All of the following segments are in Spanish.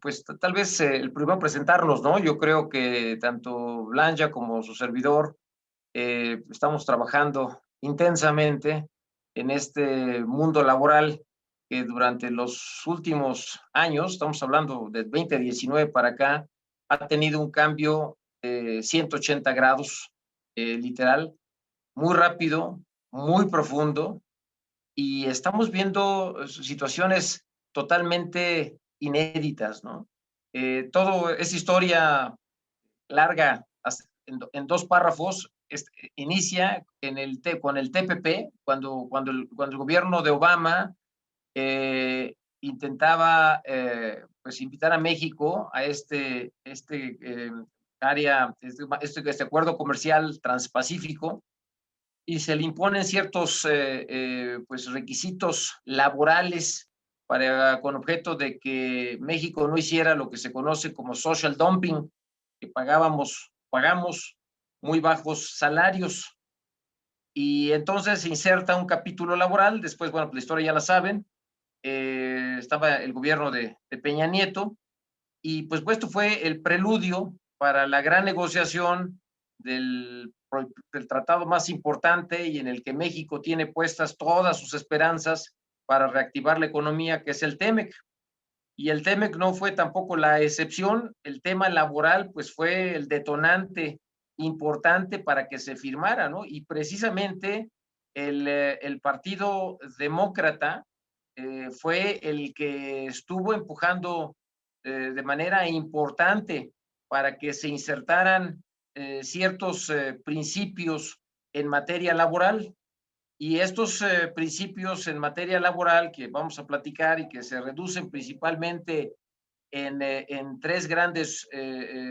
pues tal vez el primero presentarnos, ¿no? Yo creo que tanto Blanca como su servidor estamos trabajando intensamente en este mundo laboral que durante los últimos años, estamos hablando de 2019 para acá, ha tenido un cambio 180 grados, literal, muy rápido, muy profundo, y estamos viendo situaciones totalmente inéditas, ¿no? Todo es historia larga en dos párrafos. Inicia con el TPP, cuando el gobierno de Obama intentaba pues invitar a México a área, este acuerdo comercial transpacífico, y se le imponen ciertos pues requisitos laborales con objeto de que México no hiciera lo que se conoce como social dumping, que pagamos muy bajos salarios. Y entonces se inserta un capítulo laboral. Después, bueno, pues la historia ya la saben. Estaba el gobierno de Peña Nieto, y pues esto fue el preludio para la gran negociación del tratado más importante y en el que México tiene puestas todas sus esperanzas para reactivar la economía, que es el TEMEC. Y el TEMEC no fue tampoco la excepción. El tema laboral pues fue el detonante importante para que se firmara, ¿no? Y precisamente el Partido Demócrata fue el que estuvo empujando de manera importante para que se insertaran ciertos principios en materia laboral. Y estos principios en materia laboral que vamos a platicar y que se reducen principalmente en tres grandes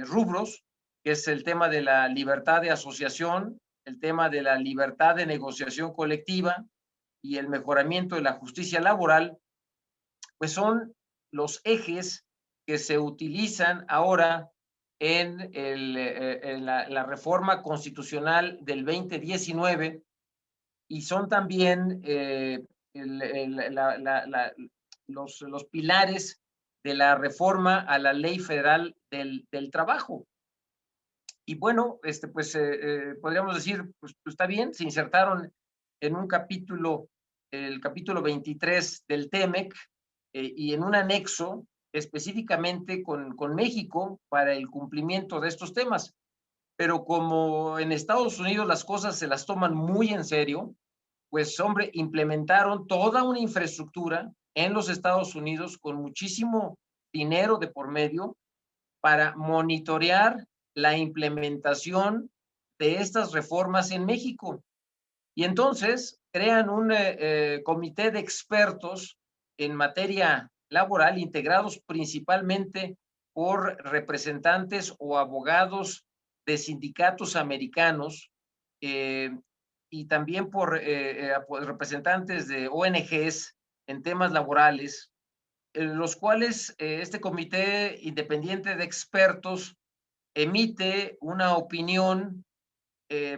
rubros, que es el tema de la libertad de asociación, el tema de la libertad de negociación colectiva y el mejoramiento de la justicia laboral, pues son los ejes que se utilizan ahora en la reforma constitucional del 2019, y son también los pilares de la reforma a la Ley Federal del Trabajo. Y bueno, pues podríamos decir, pues está bien, se insertaron en un capítulo, el capítulo 23 del TEMEC, y en un anexo específicamente con México para el cumplimiento de estos temas. Pero como en Estados Unidos las cosas se las toman muy en serio, pues hombre, implementaron toda una infraestructura en los Estados Unidos con muchísimo dinero de por medio para monitorear la implementación de estas reformas en México. Y entonces crean un comité de expertos en materia laboral, integrados principalmente por representantes o abogados de sindicatos americanos, eh, y también por representantes de ONGs en temas laborales, los cuales este comité independiente de expertos emite una opinión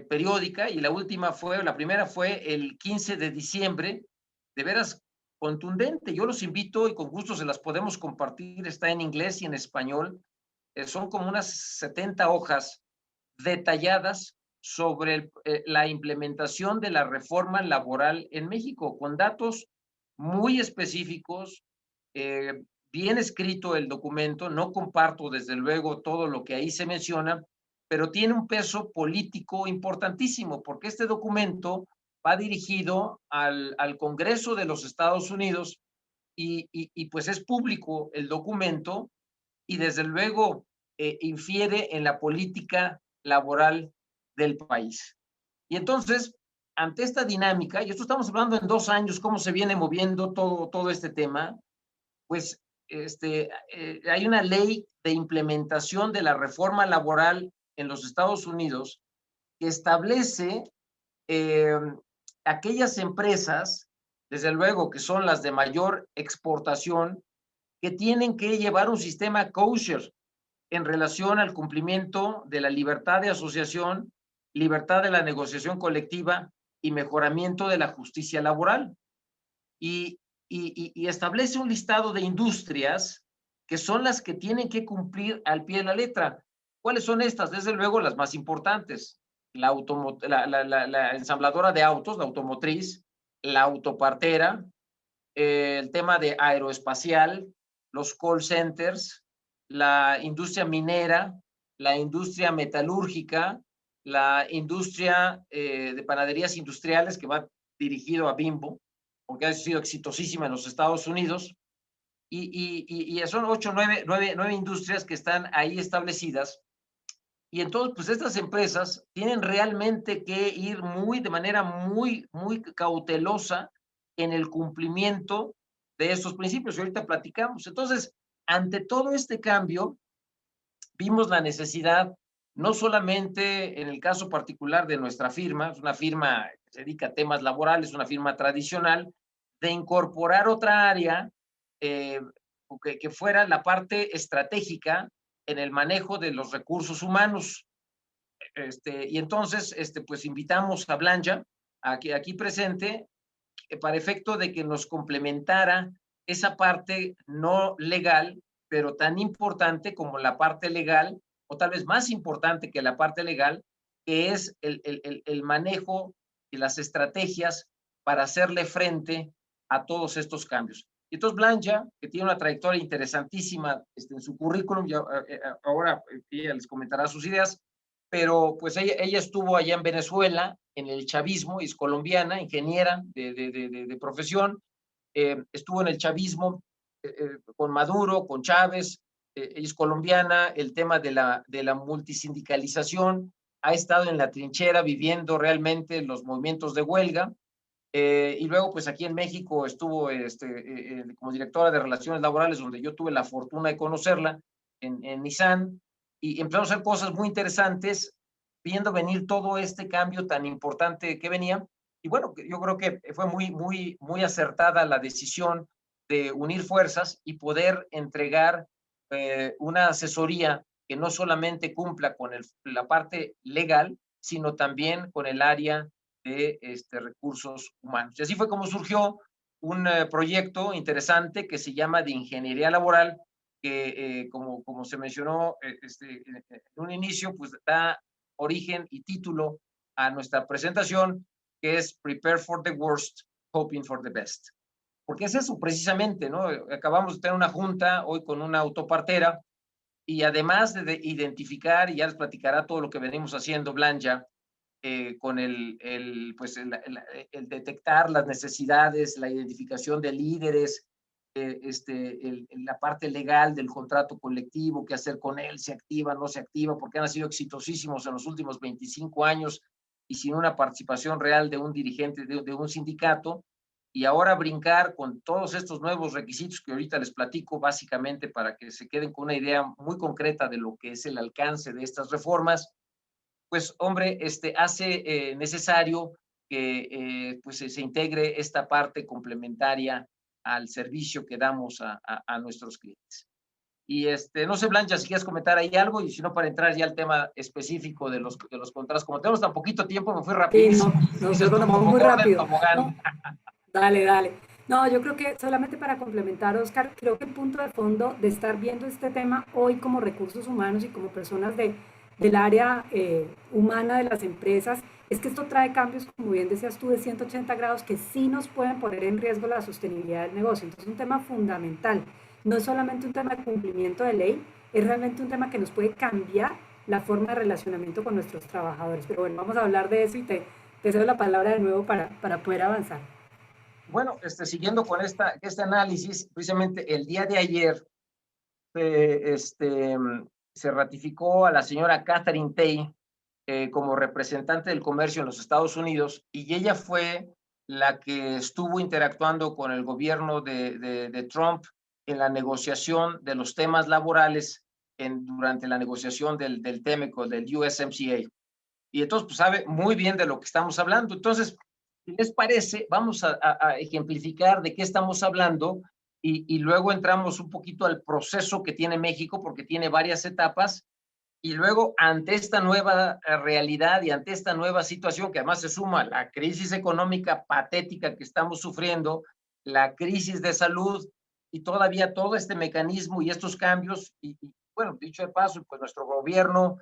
periódica, y la primera fue el 15 de diciembre, de veras contundente. Yo los invito y con gusto se las podemos compartir, está en inglés y en español. Son como unas 70 hojas detalladas sobre la implementación de la reforma laboral en México, con datos muy específicos, eh, bien escrito el documento. No comparto desde luego todo lo que ahí se menciona, pero tiene un peso político importantísimo, porque este documento va dirigido al Congreso de los Estados Unidos, y pues es público el documento, y desde luego infiere en la política laboral del país. Y entonces, ante esta dinámica, y esto estamos hablando en 2 años, cómo se viene moviendo todo este tema, pues hay una ley de implementación de la reforma laboral en los Estados Unidos que establece eh, aquellas empresas, desde luego que son las de mayor exportación, que tienen que llevar un sistema kosher en relación al cumplimiento de la libertad de asociación, libertad de la negociación colectiva y mejoramiento de la justicia laboral. Y establece un listado de industrias que son las que tienen que cumplir al pie de la letra. ¿Cuáles son estas? Desde luego, las más importantes. La ensambladora de autos, la automotriz, la autopartera, el tema de aeroespacial, los call centers, la industria minera, la industria metalúrgica, la industria de panaderías industriales, que va dirigido a Bimbo, porque ha sido exitosísima en los Estados Unidos, y son 8, 9 industrias que están ahí establecidas. Y entonces, pues estas empresas tienen realmente que ir de manera muy cautelosa en el cumplimiento de estos principios. Y ahorita platicamos. Entonces, ante todo este cambio, vimos la necesidad, no solamente en el caso particular de nuestra firma, es una firma que se dedica a temas laborales, una firma tradicional, de incorporar otra área que fuera la parte estratégica en el manejo de los recursos humanos. Y entonces, pues invitamos a Blanca, aquí presente, para efecto de que nos complementara esa parte no legal, pero tan importante como la parte legal, o tal vez más importante que la parte legal, que es el manejo y las estrategias para hacerle frente a todos estos cambios. Y entonces Blanca, que tiene una trayectoria interesantísima en su currículum, ahora ella les comentará sus ideas, pero pues ella estuvo allá en Venezuela, en el chavismo, es colombiana, ingeniera de profesión, estuvo en el chavismo con Maduro, con Chávez, es colombiana, el tema de la multisindicalización, ha estado en la trinchera viviendo realmente los movimientos de huelga, y luego pues aquí en México estuvo como directora de Relaciones Laborales, donde yo tuve la fortuna de conocerla, en Nissan, y empezamos a hacer cosas muy interesantes, viendo venir todo este cambio tan importante que venía. Y bueno, yo creo que fue muy acertada la decisión de unir fuerzas y poder entregar una asesoría que no solamente cumpla con la parte legal, sino también con el área de recursos humanos. Y así fue como surgió un proyecto interesante que se llama de ingeniería laboral, que como se mencionó en un inicio, pues da origen y título a nuestra presentación, que es Prepare for the Worst, Hoping for the Best. Porque es eso precisamente, ¿no? Acabamos de tener una junta hoy con una autopartera y además de identificar, y ya les platicará todo lo que venimos haciendo, Blanca, con pues el detectar las necesidades, la identificación de líderes, la parte legal del contrato colectivo, qué hacer con él, se activa, no se activa, porque han sido exitosísimos en los últimos 25 años y sin una participación real de un dirigente de un sindicato, y ahora brincar con todos estos nuevos requisitos que ahorita les platico, básicamente para que se queden con una idea muy concreta de lo que es el alcance de estas reformas. Pues, hombre, hace necesario que pues se integre esta parte complementaria al servicio que damos a nuestros clientes. Y no sé, Blanca, si quieres comentar ahí algo, y si no, para entrar ya al tema específico de los contratos. Como tenemos tan poquito tiempo, me fui rapidísimo. Sí, no, Dices nosotros tú nos vamos como muy Gordon rápido. Tobogán. No, dale, dale. No, yo creo que solamente para complementar, Oscar, creo que el punto de fondo de estar viendo este tema hoy como recursos humanos y como personas del área humana de las empresas, es que esto trae cambios, como bien decías tú, de 180 grados que sí nos pueden poner en riesgo la sostenibilidad del negocio. Entonces, es un tema fundamental. No es solamente un tema de cumplimiento de ley, es realmente un tema que nos puede cambiar la forma de relacionamiento con nuestros trabajadores. Pero bueno, vamos a hablar de eso y te cedo la palabra de nuevo para poder avanzar. Bueno, siguiendo con este análisis, precisamente el día de ayer se ratificó a la señora Catherine Tai como representante del comercio en los Estados Unidos, y ella fue la que estuvo interactuando con el gobierno de Trump en la negociación de los temas laborales durante la negociación del TEMEC, del USMCA. Y entonces pues sabe muy bien de lo que estamos hablando. Entonces, si les parece, vamos a ejemplificar de qué estamos hablando, y luego entramos un poquito al proceso que tiene México, porque tiene varias etapas, y luego ante esta nueva realidad y ante esta nueva situación, que además se suma la crisis económica patética que estamos sufriendo, la crisis de salud y todavía todo este mecanismo y estos cambios, bueno, dicho de paso, pues nuestro gobierno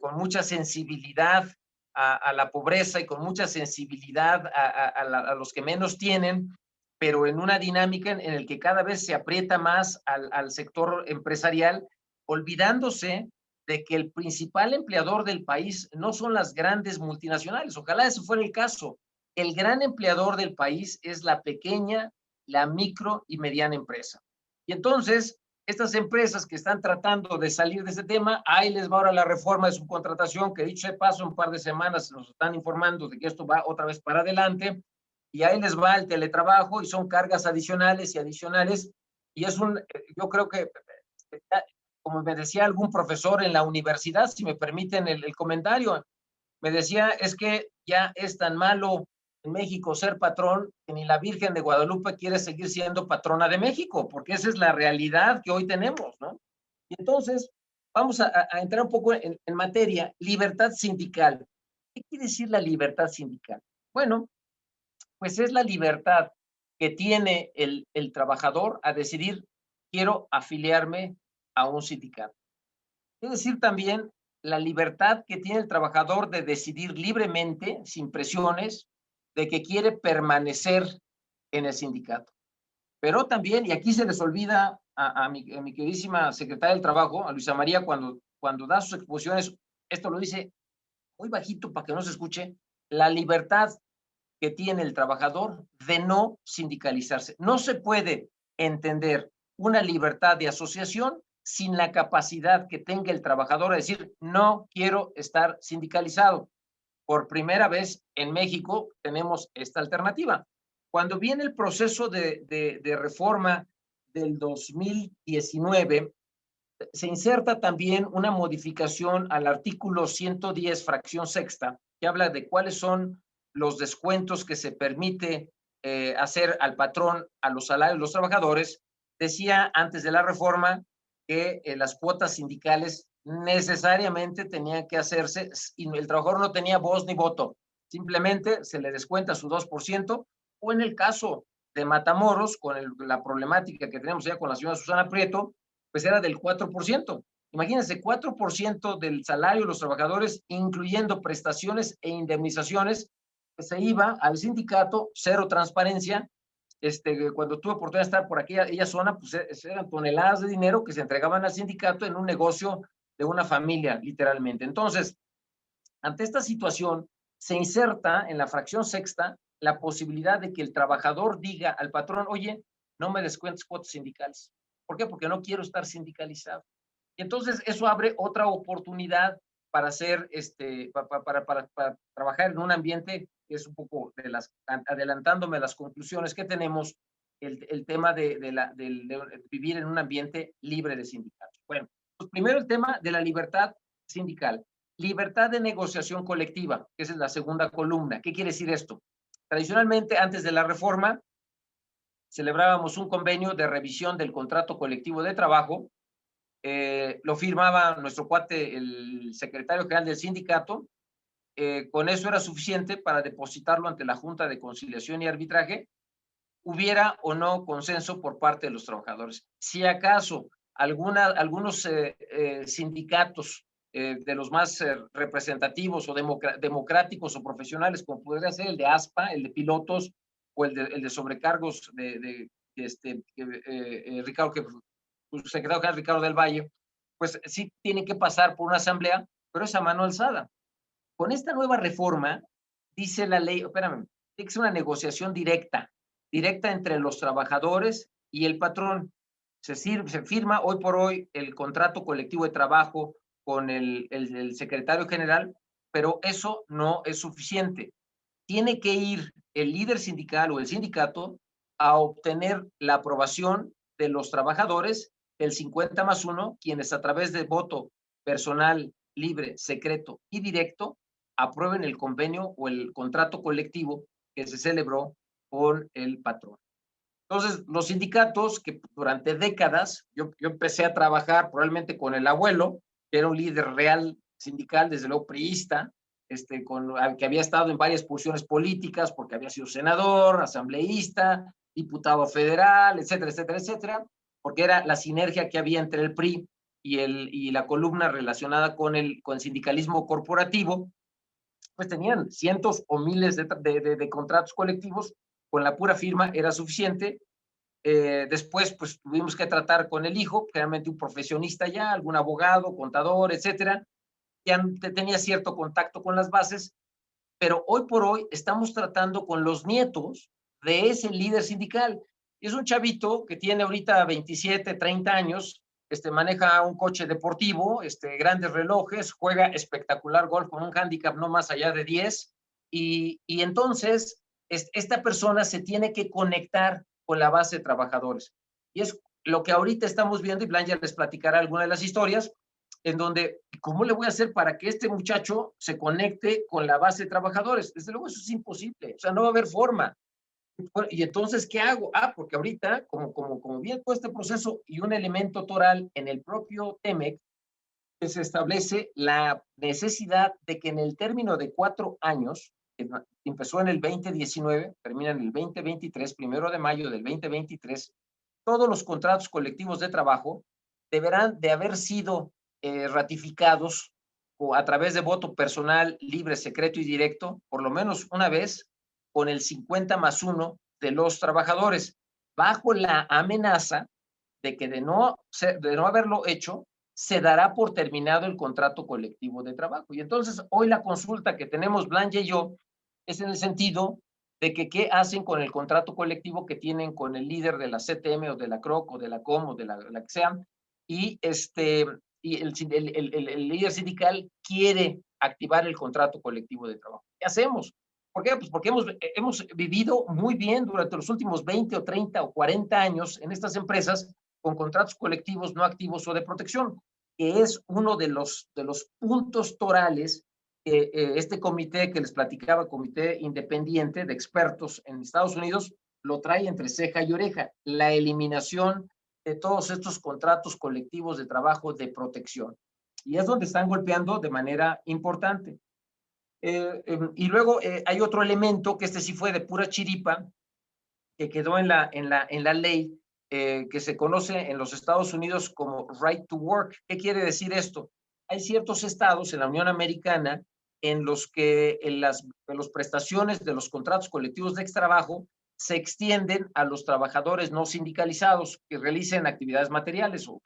con mucha sensibilidad a la pobreza y con mucha sensibilidad a los que menos tienen, pero en una dinámica en la que cada vez se aprieta más al sector empresarial, olvidándose de que el principal empleador del país no son las grandes multinacionales. Ojalá ese fuera el caso. El gran empleador del país es la pequeña, la micro y mediana empresa. Y entonces, estas empresas que están tratando de salir de ese tema, ahí les va ahora la reforma de subcontratación, que dicho de paso, un par de semanas nos están informando de que esto va otra vez para adelante, y ahí les va el teletrabajo, y son cargas adicionales y adicionales, y es yo creo que, como me decía algún profesor en la universidad, si me permiten el comentario, me decía, es que ya es tan malo en México ser patrón que ni la Virgen de Guadalupe quiere seguir siendo patrona de México, porque esa es la realidad que hoy tenemos, ¿no? Y entonces, vamos a entrar un poco en materia, libertad sindical. ¿Qué quiere decir la libertad sindical? Bueno, pues es la libertad que tiene el trabajador a decidir, quiero afiliarme a un sindicato. Es decir, también la libertad que tiene el trabajador de decidir libremente, sin presiones, de que quiere permanecer en el sindicato. Pero también, y aquí se les olvida a mi queridísima secretaria del Trabajo, a Luisa María, cuando da sus exposiciones, esto lo dice muy bajito para que no se escuche, la libertad que tiene el trabajador de no sindicalizarse. No se puede entender una libertad de asociación sin la capacidad que tenga el trabajador de decir, no quiero estar sindicalizado. Por primera vez en México tenemos esta alternativa. Cuando viene el proceso de reforma del 2019, se inserta también una modificación al artículo 110, fracción sexta, que habla de cuáles son los descuentos que se permite hacer al patrón a los salarios de los trabajadores. Decía antes de la reforma que las cuotas sindicales necesariamente tenían que hacerse y el trabajador no tenía voz ni voto, simplemente se le descuenta su 2%, o en el caso de Matamoros, con la problemática que tenemos ya con la señora Susana Prieto, pues era del 4%. Imagínense, 4% del salario de los trabajadores, incluyendo prestaciones e indemnizaciones, que se iba al sindicato, cero transparencia. Cuando tuve oportunidad de estar por aquella zona, pues eran toneladas de dinero que se entregaban al sindicato en un negocio de una familia, literalmente. Entonces, ante esta situación, se inserta en la fracción sexta la posibilidad de que el trabajador diga al patrón, oye, no me descuentes cuotas sindicales. ¿Por qué? Porque no quiero estar sindicalizado. Y entonces eso abre otra oportunidad para hacer, para trabajar en un ambiente que es un poco adelantándome a las conclusiones que tenemos, el tema de vivir en un ambiente libre de sindicatos. Bueno, pues primero el tema de la libertad sindical. Libertad de negociación colectiva, que esa es la segunda columna. ¿Qué quiere decir esto? Tradicionalmente, antes de la reforma, celebrábamos un convenio de revisión del contrato colectivo de trabajo. Lo firmaba nuestro cuate, el secretario general del sindicato. Con eso era suficiente para depositarlo ante la Junta de Conciliación y Arbitraje, hubiera o no consenso por parte de los trabajadores. Si acaso algunos sindicatos de los más representativos o democráticos o profesionales, como podría ser el de ASPA, el de pilotos, o el de sobrecargos Ricardo, secretario general Ricardo del Valle, pues sí tienen que pasar por una asamblea, pero es a mano alzada. Con esta nueva reforma, dice la ley, espérame, tiene que ser una negociación directa entre los trabajadores y el patrón. Se firma hoy por hoy el contrato colectivo de trabajo con el secretario general, pero eso no es suficiente. Tiene que ir el líder sindical o el sindicato a obtener la aprobación de los trabajadores, el 50+1, quienes a través de voto personal, libre, secreto y directo, aprueben el convenio o el contrato colectivo que se celebró con el patrón. Entonces, los sindicatos que durante décadas, yo empecé a trabajar probablemente con el abuelo, que era un líder real sindical, desde luego priista, que había estado en varias posiciones políticas, porque había sido senador, asambleísta, diputado federal, etcétera, etcétera, etcétera, porque era la sinergia que había entre el PRI y la columna relacionada con el sindicalismo corporativo. Pues tenían cientos o miles de contratos colectivos, con la pura firma era suficiente. Después, pues tuvimos que tratar con el hijo, generalmente un profesionista ya, algún abogado, contador, etcétera, ya tenía cierto contacto con las bases, pero hoy por hoy estamos tratando con los nietos de ese líder sindical. Es un chavito que tiene ahorita 27, 30 años, maneja un coche deportivo, grandes relojes, juega espectacular golf con un handicap no más allá de 10, y entonces esta persona se tiene que conectar con la base de trabajadores. Y es lo que ahorita estamos viendo, y Blanca les platicará alguna de las historias, en donde, ¿cómo le voy a hacer para que este muchacho se conecte con la base de trabajadores? Desde luego eso es imposible, o sea, no va a haber forma. Y entonces, ¿qué hago? Porque ahorita, como viene todo este proceso y un elemento toral en el propio TEMEC, se establece la necesidad de que en el término de 4 años, que empezó en el 2019, termina en el 2023, 1 de mayo del 2023, todos los contratos colectivos de trabajo deberán de haber sido ratificados o a través de voto personal, libre, secreto y directo, por lo menos una vez, con el 50+1 de los trabajadores, bajo la amenaza de que de no haberlo hecho, se dará por terminado el contrato colectivo de trabajo. Y entonces, hoy la consulta que tenemos Blanca y yo es en el sentido de que qué hacen con el contrato colectivo que tienen con el líder de la CTM o de la CROC o de la COM o de la que sea, y, y el líder sindical quiere activar el contrato colectivo de trabajo. ¿Qué hacemos? ¿Por qué? Pues porque hemos vivido muy bien durante los últimos 20 o 30 o 40 años en estas empresas con contratos colectivos no activos o de protección, que es uno de los puntos torales que este comité que les platicaba, comité independiente de expertos en Estados Unidos, lo trae entre ceja y oreja, la eliminación de todos estos contratos colectivos de trabajo de protección. Y es donde están golpeando de manera importante. Y luego hay otro elemento que sí fue de pura chiripa, que quedó en la ley que se conoce en los Estados Unidos como Right to Work. ¿Qué quiere decir esto? Hay ciertos estados en la Unión Americana en los que las prestaciones de los contratos colectivos de extrabajo se extienden a los trabajadores no sindicalizados que realicen actividades materiales o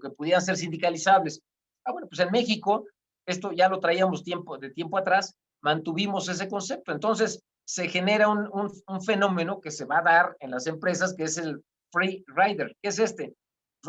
que pudieran ser sindicalizables. Bueno, pues en México, esto ya lo traíamos de tiempo atrás, mantuvimos ese concepto. Entonces, se genera un fenómeno que se va a dar en las empresas, que es el free rider. ¿Qué es este?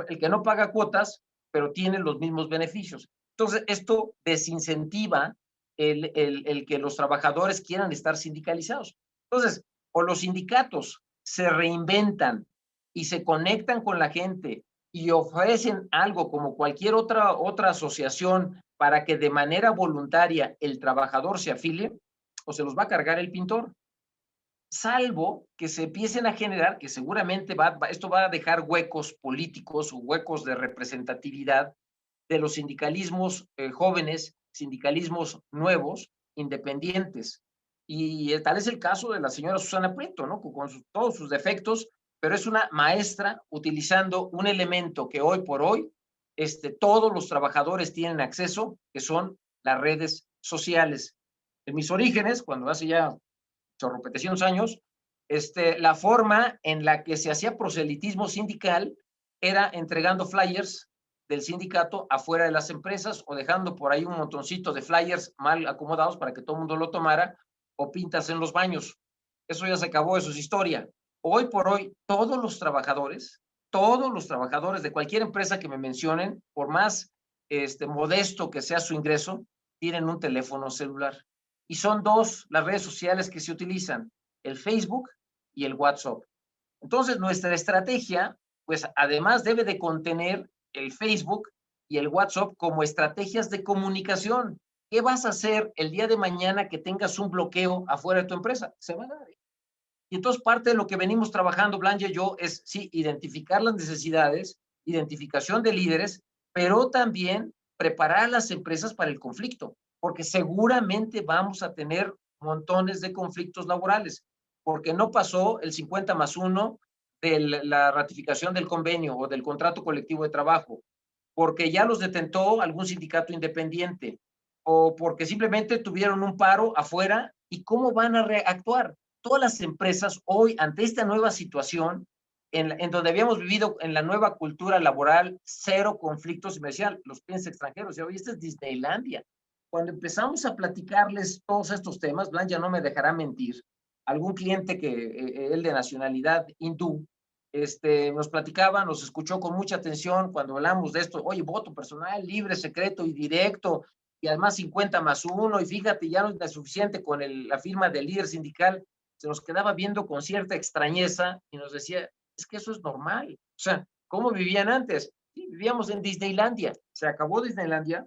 El que no paga cuotas, pero tiene los mismos beneficios. Entonces, esto desincentiva el que los trabajadores quieran estar sindicalizados. Entonces, o los sindicatos se reinventan y se conectan con la gente y ofrecen algo como cualquier otra asociación para que de manera voluntaria el trabajador se afilie, o se los va a cargar el pintor, salvo que se empiecen a generar, que seguramente esto va a dejar huecos políticos o huecos de representatividad de los sindicalismos jóvenes, sindicalismos nuevos, independientes. Y tal es el caso de la señora Susana Prieto, ¿no? Con todos sus defectos, pero es una maestra utilizando un elemento que hoy por hoy todos los trabajadores tienen acceso, que son las redes sociales. En mis orígenes, cuando hace ya chorropetecientos años, la forma en la que se hacía proselitismo sindical era entregando flyers del sindicato afuera de las empresas o dejando por ahí un montoncito de flyers mal acomodados para que todo el mundo lo tomara, o pintas en los baños. Eso ya se acabó, eso es historia. Hoy por hoy, todos los trabajadores de cualquier empresa que me mencionen, por más modesto que sea su ingreso, tienen un teléfono celular. Y son dos las redes sociales que se utilizan, el Facebook y el WhatsApp. Entonces, nuestra estrategia, pues además debe de contener el Facebook y el WhatsApp como estrategias de comunicación. ¿Qué vas a hacer el día de mañana que tengas un bloqueo afuera de tu empresa? Se va a dar. Y entonces parte de lo que venimos trabajando, Blanca y yo, es sí, identificar las necesidades, identificación de líderes, pero también preparar a las empresas para el conflicto, porque seguramente vamos a tener montones de conflictos laborales. porque no pasó el 50+1 de la ratificación del convenio o del contrato colectivo de trabajo, porque ya los detentó algún sindicato independiente, o porque simplemente tuvieron un paro afuera. ¿Y cómo van a actuar? Todas las empresas hoy, ante esta nueva situación, en donde habíamos vivido en la nueva cultura laboral, cero conflictos, y me decían los clientes extranjeros, oye, esta es Disneylandia. Cuando empezamos a platicarles todos estos temas, Blanca no me dejará mentir, algún cliente que él de nacionalidad hindú, nos platicaba, nos escuchó con mucha atención cuando hablamos de esto, oye, voto personal, libre, secreto y directo, y además 50+1, y fíjate, ya no es suficiente con la firma del líder sindical. Se nos quedaba viendo con cierta extrañeza y nos decía, es que eso es normal. O sea, ¿cómo vivían antes? Sí, vivíamos en Disneylandia, se acabó Disneylandia,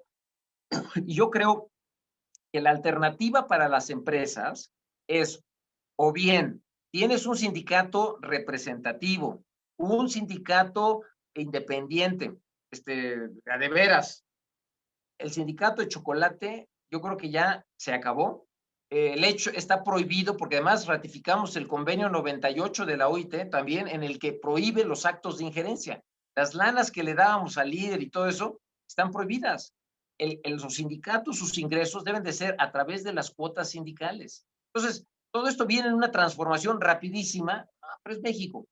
y yo creo que la alternativa para las empresas es, o bien tienes un sindicato representativo, un sindicato independiente, de veras. El sindicato de chocolate, yo creo que ya se acabó. El hecho está prohibido porque además ratificamos el convenio 98 de la OIT también, en el que prohíbe los actos de injerencia. Las lanas que le dábamos al líder y todo eso están prohibidas. Los sindicatos, sus ingresos deben de ser a través de las cuotas sindicales. Entonces, todo esto viene en una transformación rapidísima, pero es México.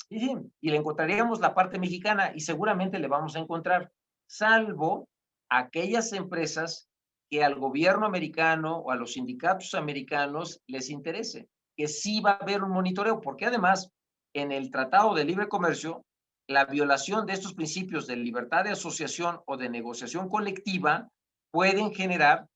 Y le encontraríamos la parte mexicana y seguramente le vamos a encontrar, salvo aquellas empresas que al gobierno americano o a los sindicatos americanos les interese, que sí va a haber un monitoreo, porque además en el Tratado de Libre Comercio, la violación de estos principios de libertad de asociación o de negociación colectiva pueden generar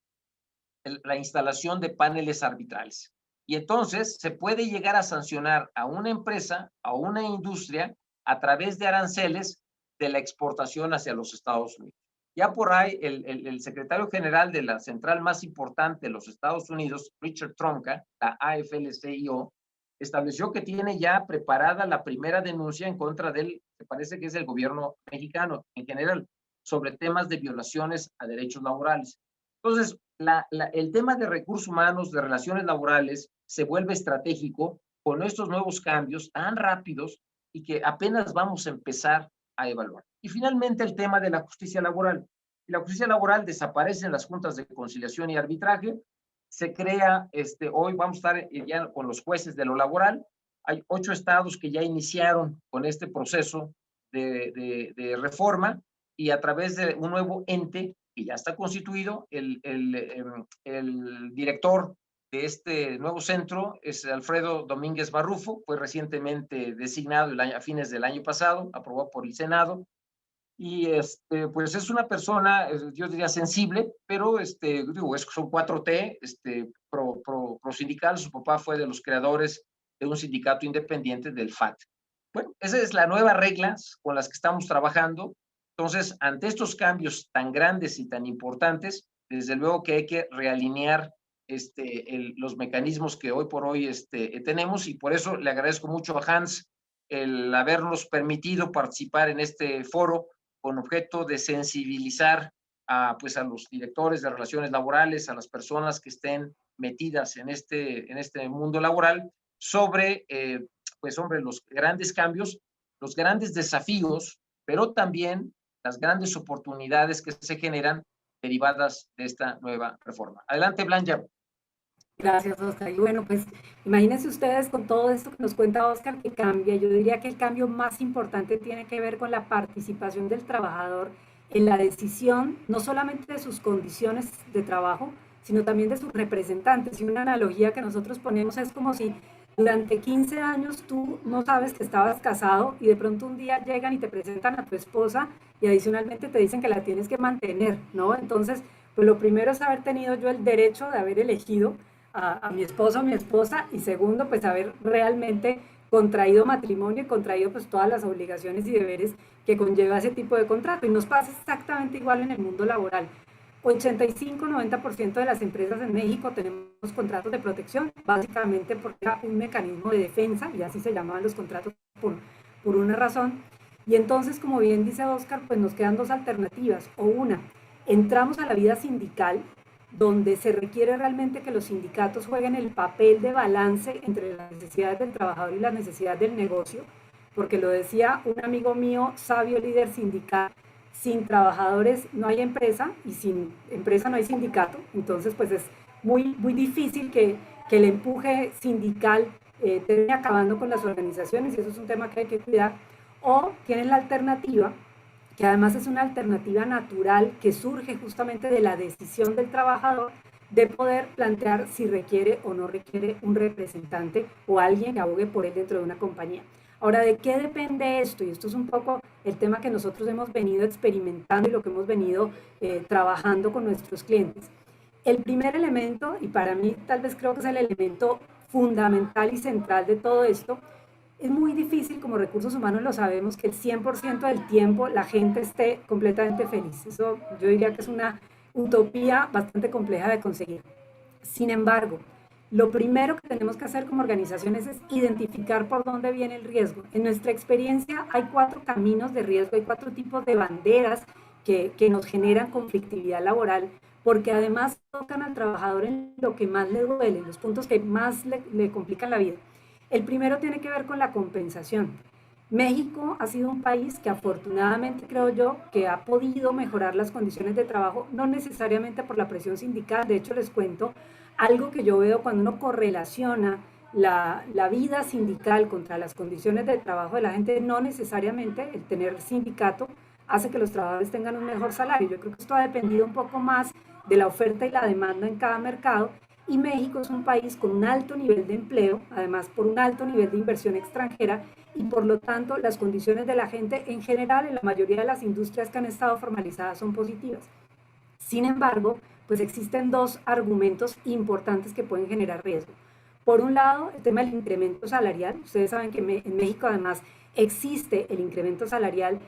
la instalación de paneles arbitrales. Y entonces se puede llegar a sancionar a una empresa, a una industria, a través de aranceles de la exportación hacia los Estados Unidos. Ya por ahí, el secretario general de la central más importante de los Estados Unidos, Richard Trumka, la AFL-CIO, estableció que tiene ya preparada la primera denuncia en contra del, que parece que es el gobierno mexicano en general, sobre temas de violaciones a derechos laborales. Entonces, el tema de recursos humanos, de relaciones laborales, se vuelve estratégico con estos nuevos cambios tan rápidos y que apenas vamos a empezar a evaluar. Y finalmente el tema de la justicia laboral. La justicia laboral desaparece en las juntas de conciliación y arbitraje, se crea, hoy vamos a estar ya con los jueces de lo laboral, hay 8 estados que ya iniciaron con este proceso de reforma y a través de un nuevo ente que ya está constituido, el director de este nuevo centro es Alfredo Domínguez Barrufo, fue recientemente designado a fines del año pasado, aprobado por el Senado, y pues es una persona, yo diría sensible, pero digo, son 4T, pro sindical, su papá fue de los creadores de un sindicato independiente del FAT. Bueno, esa es la nueva regla con las que estamos trabajando. Entonces, ante estos cambios tan grandes y tan importantes, desde luego que hay que realinear los mecanismos que hoy por hoy tenemos, y por eso le agradezco mucho a Hans el habernos permitido participar en este foro con objeto de sensibilizar pues a los directores de relaciones laborales, a las personas que estén metidas en este mundo laboral, sobre pues hombre, los grandes cambios, los grandes desafíos, pero también las grandes oportunidades que se generan derivadas de esta nueva reforma. Adelante, Blanca. Gracias, Oscar. Y bueno, pues imagínense ustedes con todo esto que nos cuenta Oscar que cambia. Yo diría que el cambio más importante tiene que ver con la participación del trabajador en la decisión, no solamente de sus condiciones de trabajo, sino también de sus representantes. Y una analogía que nosotros ponemos es como si durante 15 años tú no sabes que estabas casado y de pronto un día llegan y te presentan a tu esposa y adicionalmente te dicen que la tienes que mantener, ¿no? Entonces, pues lo primero es haber tenido yo el derecho de haber elegido a mi esposo o mi esposa, y segundo, pues haber realmente contraído matrimonio y contraído pues todas las obligaciones y deberes que conlleva ese tipo de contrato. Y nos pasa exactamente igual en el mundo laboral. 85-90% de las empresas en México tenemos contratos de protección, básicamente porque era un mecanismo de defensa, y así se llamaban los contratos por una razón. Y entonces, como bien dice Oscar, pues nos quedan dos alternativas, o una, entramos a la vida sindical donde se requiere realmente que los sindicatos jueguen el papel de balance entre las necesidades del trabajador y las necesidades del negocio, porque lo decía un amigo mío, sabio líder sindical, sin trabajadores no hay empresa y sin empresa no hay sindicato, entonces pues es muy difícil que el empuje sindical termine acabando con las organizaciones y eso es un tema que hay que cuidar. O tienen la alternativa, que además es una alternativa natural que surge justamente de la decisión del trabajador de poder plantear si requiere o no requiere un representante o alguien que abogue por él dentro de una compañía. Ahora, ¿de qué depende esto? Y esto es un poco el tema que nosotros hemos venido experimentando y lo que hemos venido trabajando con nuestros clientes. El primer elemento, y para mí tal vez creo que es el elemento fundamental y central de todo esto, es muy difícil, como recursos humanos lo sabemos, que el 100% del tiempo la gente esté completamente feliz. Eso yo diría que es una utopía bastante compleja de conseguir. Sin embargo, lo primero que tenemos que hacer como organizaciones es identificar por dónde viene el riesgo. En nuestra experiencia hay 4 caminos de riesgo, hay 4 tipos de banderas que nos generan conflictividad laboral, porque además tocan al trabajador en lo que más le duele, en los puntos que más le complican la vida. El primero tiene que ver con la compensación. México ha sido un país que afortunadamente creo yo que ha podido mejorar las condiciones de trabajo, no necesariamente por la presión sindical. De hecho, les cuento algo que yo veo cuando uno correlaciona la vida sindical contra las condiciones de trabajo de la gente, no necesariamente el tener sindicato hace que los trabajadores tengan un mejor salario. Yo creo que esto ha dependido un poco más de la oferta y la demanda en cada mercado. Y México es un país con un alto nivel de empleo, además por un alto nivel de inversión extranjera y por lo tanto las condiciones de la gente en general en la mayoría de las industrias que han estado formalizadas son positivas. Sin embargo, pues existen 2 argumentos importantes que pueden generar riesgo. Por un lado, el tema del incremento salarial. Ustedes saben que en México además existe el incremento salarial,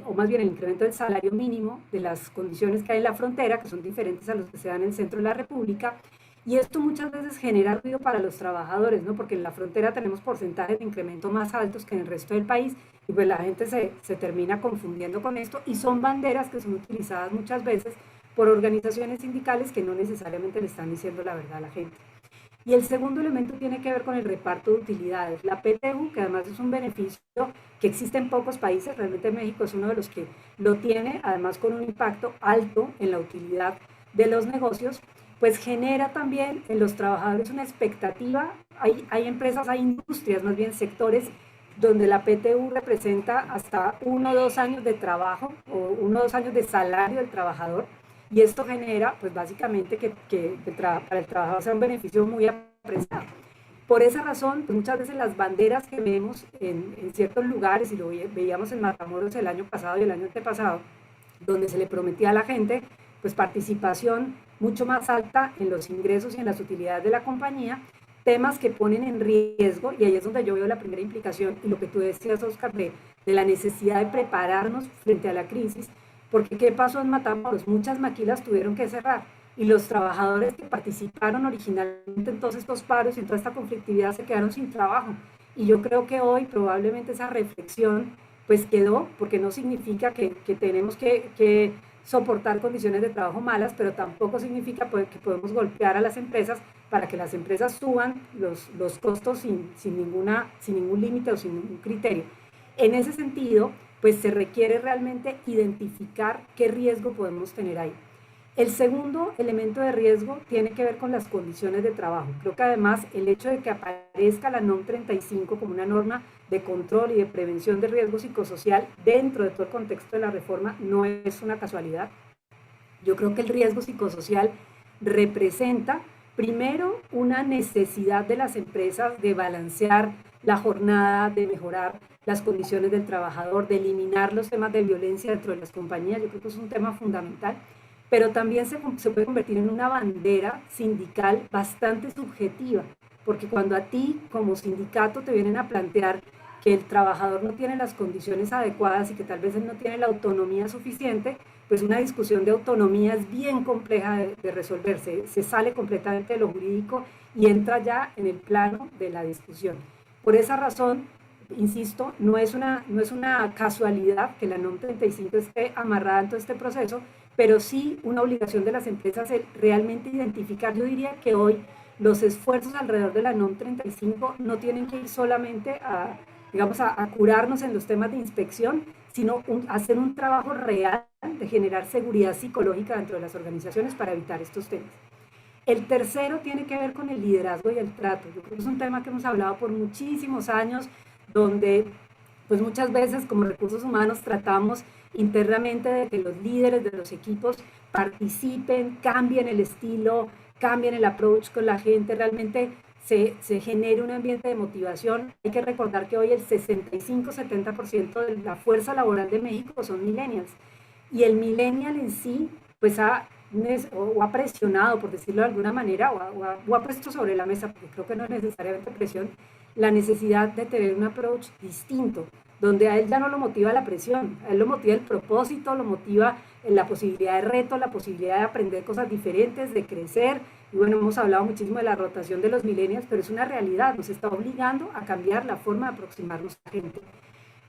o más bien el incremento del salario mínimo de las condiciones que hay en la frontera, que son diferentes a los que se dan en el centro de la República. Y esto muchas veces genera ruido para los trabajadores, ¿no? Porque en la frontera tenemos porcentajes de incremento más altos que en el resto del país y pues la gente se termina confundiendo con esto y son banderas que son utilizadas muchas veces por organizaciones sindicales que no necesariamente le están diciendo la verdad a la gente. Y el segundo elemento tiene que ver con el reparto de utilidades. La PTU, que además es un beneficio que existe en pocos países, realmente México es uno de los que lo tiene, además con un impacto alto en la utilidad de los negocios, pues genera también en los trabajadores una expectativa. Hay empresas, hay industrias, más bien sectores, donde la PTU representa hasta 1 o 2 años de trabajo o 1 o 2 años de salario del trabajador. Y esto genera, pues básicamente, que para el trabajador sea un beneficio muy apreciado. Por esa razón, pues muchas veces las banderas que vemos en ciertos lugares, y lo veíamos en Matamoros el año pasado y el año antepasado, donde se le prometía a la gente pues participación mucho más alta en los ingresos y en las utilidades de la compañía, temas que ponen en riesgo, y ahí es donde yo veo la primera implicación, y lo que tú decías, Oscar, de la necesidad de prepararnos frente a la crisis, porque ¿qué pasó en Matamoros? Muchas maquilas tuvieron que cerrar, y los trabajadores que participaron originalmente en todos estos paros y en toda esta conflictividad se quedaron sin trabajo, y yo creo que hoy probablemente esa reflexión pues quedó, porque no significa que tenemos que soportar condiciones de trabajo malas, pero tampoco significa que podemos golpear a las empresas para que las empresas suban los costos sin ningún límite o sin ningún criterio. En ese sentido, pues se requiere realmente identificar qué riesgo podemos tener ahí. El segundo elemento de riesgo tiene que ver con las condiciones de trabajo. Creo que además el hecho de que aparezca la NOM 35 como una norma de control y de prevención de riesgo psicosocial dentro de todo el contexto de la reforma no es una casualidad. Yo creo que el riesgo psicosocial representa primero una necesidad de las empresas de balancear la jornada, de mejorar las condiciones del trabajador, de eliminar los temas de violencia dentro de las compañías. Yo creo que es un tema fundamental, pero también se puede convertir en una bandera sindical bastante subjetiva, porque cuando a ti como sindicato te vienen a plantear que el trabajador no tiene las condiciones adecuadas y que tal vez él no tiene la autonomía suficiente, pues una discusión de autonomía es bien compleja de resolverse, se sale completamente de lo jurídico y entra ya en el plano de la discusión. Por esa razón, insisto, no es una casualidad que la NOM 35 esté amarrada en todo este proceso, pero sí una obligación de las empresas es realmente identificar. Yo diría que hoy los esfuerzos alrededor de la NOM 35 no tienen que ir solamente a, digamos, a curarnos en los temas de inspección, sino hacer un trabajo real de generar seguridad psicológica dentro de las organizaciones para evitar estos temas. El tercero tiene que ver con el liderazgo y el trato. Yo creo que es un tema que hemos hablado por muchísimos años, donde pues muchas veces como recursos humanos tratamos internamente de que los líderes de los equipos participen, cambien el estilo, cambien el approach con la gente, realmente se genere un ambiente de motivación. Hay que recordar que hoy el 65-70% de la fuerza laboral de México son millennials. Y el millennial en sí, pues ha presionado, por decirlo de alguna manera, o ha puesto sobre la mesa, porque creo que no es necesariamente presión, la necesidad de tener un approach distinto, donde a él ya no lo motiva la presión, a él lo motiva el propósito, lo motiva la posibilidad de reto, la posibilidad de aprender cosas diferentes, de crecer. Y bueno, hemos hablado muchísimo de la rotación de los millennials, pero es una realidad, nos está obligando a cambiar la forma de aproximarnos a la gente.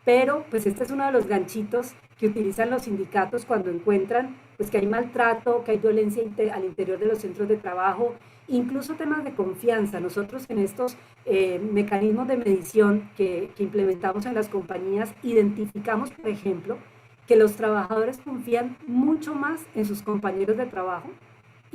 Pero pues este es uno de los ganchitos que utilizan los sindicatos cuando encuentran pues que hay maltrato, que hay violencia al interior de los centros de trabajo, incluso temas de confianza. Nosotros en estos mecanismos de medición que implementamos en las compañías identificamos, por ejemplo, que los trabajadores confían mucho más en sus compañeros de trabajo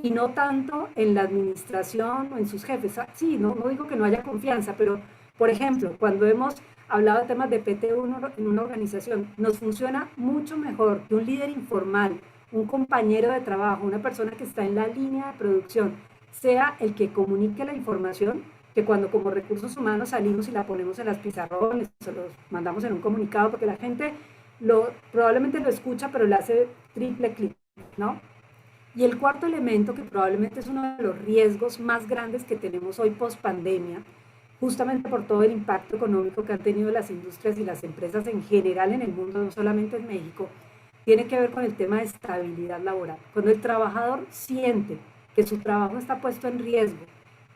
y no tanto en la administración o en sus jefes. Sí, no digo que no haya confianza, pero por ejemplo, cuando hemos hablado de temas de PT1 en una organización, nos funciona mucho mejor que un líder informal, un compañero de trabajo, una persona que está en la línea de producción, sea el que comunique la información, que cuando como recursos humanos salimos y la ponemos en las pizarrones, o los mandamos en un comunicado, porque la gente probablemente lo escucha, pero le hace triple clic, ¿no? Y el cuarto elemento, que probablemente es uno de los riesgos más grandes que tenemos hoy post pandemia, justamente por todo el impacto económico que han tenido las industrias y las empresas en general en el mundo, no solamente en México, tiene que ver con el tema de estabilidad laboral. Cuando el trabajador siente que su trabajo está puesto en riesgo,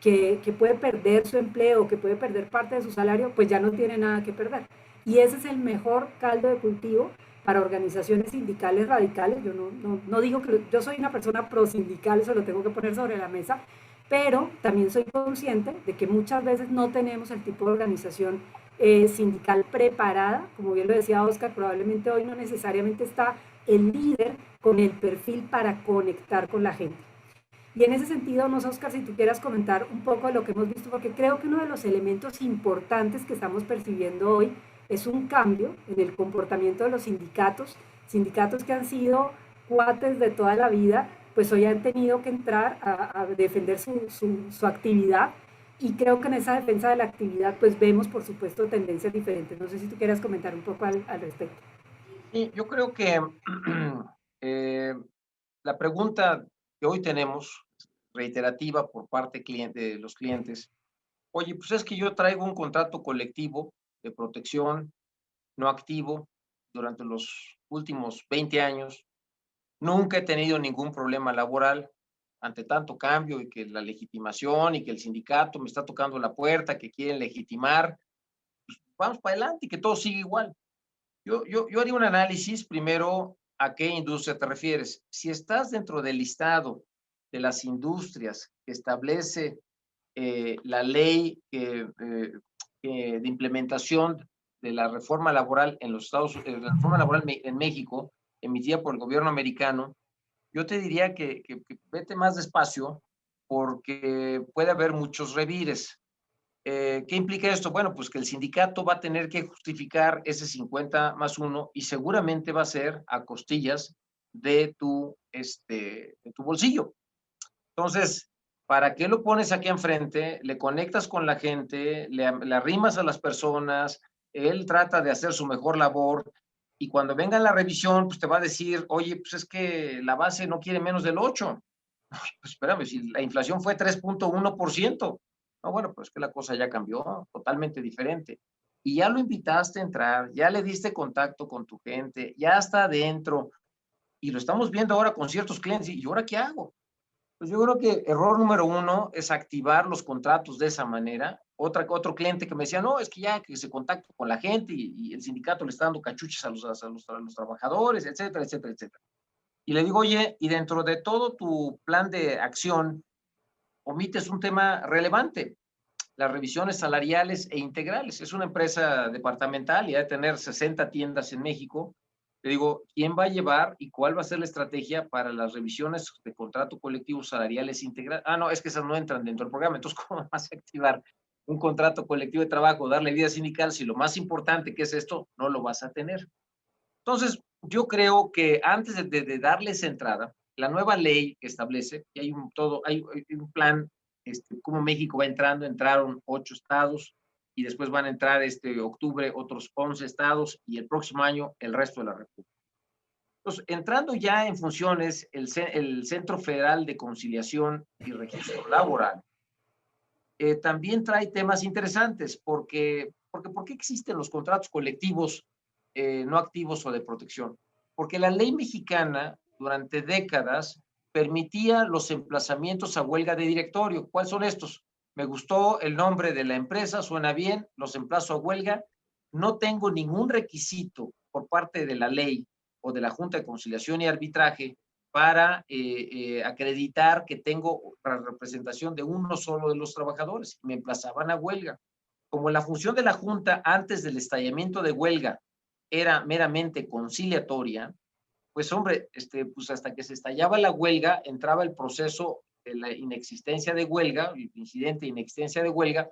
que puede perder su empleo, que puede perder parte de su salario, pues ya no tiene nada que perder. Y ese es el mejor caldo de cultivo para organizaciones sindicales radicales. Yo no digo que yo soy una persona pro sindical, eso lo tengo que poner sobre la mesa, pero también soy consciente de que muchas veces no tenemos el tipo de organización sindical preparada. Como bien lo decía Oscar, probablemente hoy no necesariamente está el líder con el perfil para conectar con la gente. Y en ese sentido, no sé, Oscar, si tú quieras comentar un poco de lo que hemos visto, porque creo que uno de los elementos importantes que estamos percibiendo hoy es un cambio en el comportamiento de los sindicatos, sindicatos que han sido cuates de toda la vida, pues hoy han tenido que entrar a defender su actividad, y creo que en esa defensa de la actividad pues vemos por supuesto tendencias diferentes. No sé si tú quieras comentar un poco al respecto. Sí, yo creo que eh, la pregunta que hoy tenemos, reiterativa por parte de los clientes, oye, pues es que yo traigo un contrato colectivo de protección no activo durante los últimos 20 años, nunca he tenido ningún problema laboral ante tanto cambio y que la legitimación y que el sindicato me está tocando la puerta, que quieren legitimar, pues vamos para adelante y que todo siga igual. Yo haría un análisis primero a qué industria te refieres. Si estás dentro del listado de las industrias que establece la ley de implementación de la reforma laboral en los Estados Unidos, la reforma laboral en México, emitida por el gobierno americano, yo te diría que vete más despacio porque puede haber muchos revires. ¿Qué implica esto? Bueno, pues que el sindicato va a tener que justificar ese 50+1 y seguramente va a ser a costillas de tu bolsillo. Entonces, ¿para qué lo pones aquí enfrente? Le conectas con la gente, le arrimas a las personas, él trata de hacer su mejor labor y cuando venga la revisión, pues te va a decir, oye, pues es que la base no quiere menos del 8. Pues espérame, si la inflación fue 3.1%. No, bueno, pues es que la cosa ya cambió, totalmente diferente. Y ya lo invitaste a entrar, ya le diste contacto con tu gente, ya está adentro y lo estamos viendo ahora con ciertos clientes. ¿Y ahora qué hago? Pues yo creo que error número uno es activar los contratos de esa manera. Otro cliente que me decía, no, es que ya que se contacta con la gente y el sindicato le está dando cachuchas a los trabajadores, etcétera, etcétera, etcétera. Y le digo, oye, y dentro de todo tu plan de acción, omites un tema relevante, las revisiones salariales e integrales. Es una empresa departamental y ha de tener 60 tiendas en México. Le digo, ¿quién va a llevar y cuál va a ser la estrategia para las revisiones de contrato colectivo salariales integrales? Ah, no, es que esas no entran dentro del programa. Entonces, ¿cómo vas a activar un contrato colectivo de trabajo, darle vida sindical, si lo más importante que es esto, no lo vas a tener? Entonces, yo creo que antes de darles entrada, la nueva ley que establece, que hay un plan, como México va entrando, entraron 8 estados y después van a entrar octubre otros 11 estados y el próximo año el resto de la República. Entonces, entrando ya en funciones, el Centro Federal de Conciliación y Registro Laboral también trae temas interesantes, porque ¿por qué existen los contratos colectivos no activos o de protección? Porque la ley mexicana durante décadas permitía los emplazamientos a huelga de directorio. ¿Cuáles son estos? Me gustó el nombre de la empresa, suena bien, los emplazo a huelga. No tengo ningún requisito por parte de la ley o de la Junta de Conciliación y Arbitraje para acreditar que tengo la representación de uno solo de los trabajadores. Me emplazaban a huelga. Como la función de la Junta antes del estallamiento de huelga era meramente conciliatoria, pues hombre, pues hasta que se estallaba la huelga, entraba el proceso de la inexistencia de huelga, el incidente de inexistencia de huelga,